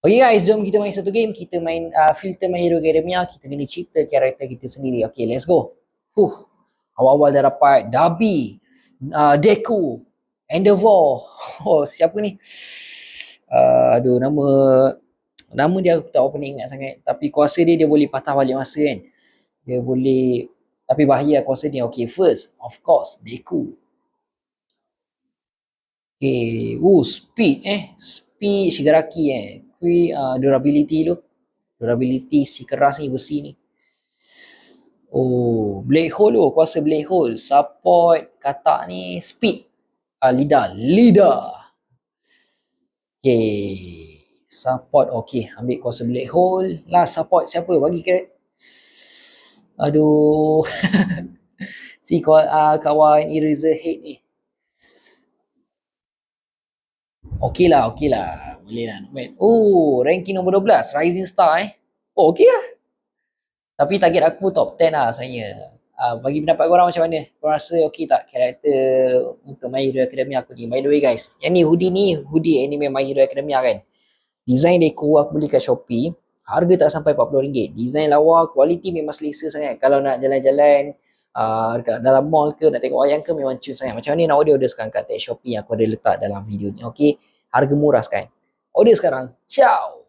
Okay guys, jom kita main satu game. Kita main filter My Hero Academia. Kita kena cipta karakter kita sendiri. Okay, let's go. Awal-awal dah dapat Dabi, Deku, Endeavor. Oh, siapa ni? Aduh, nama dia aku tak apa nak ingat sangat. Tapi kuasa dia boleh patah balik masa kan. Dia boleh, tapi bahaya kuasa dia. Okay, first, of course, Deku. Okay, speed Speed Shigaraki Kui durability tu. Durability si keras ni, besi ni. Oh, Black Hole tu, kuasa Black Hole. Support katak ni, speed. Lidah. Okay. Support, okay. Ambil kuasa Black Hole. Last support siapa? Bagi karakter. Aduh. Si kawan Eraser Head ni. Okey lah. Boleh lah. Oh, ranking nombor 12. Rising Star Oh, okey lah. Tapi target aku top 10 lah sebenarnya. Bagi pendapat korang macam mana? Korang rasa okey tak karakter untuk My Hero Academia aku ni? By the way guys, yang ni hoodie anime My Hero Academia kan. Design deco aku beli kat Shopee. Harga tak sampai RM40. Design lawa, kualiti memang selesa sangat. Kalau nak jalan-jalan dekat dalam mall ke, nak tengok wayang ke, memang cun sangat. Macam mana nak order sekarang kat tag Shopee, aku ada letak dalam video ni. Okay, harga murah sekarang. Order sekarang. Ciao.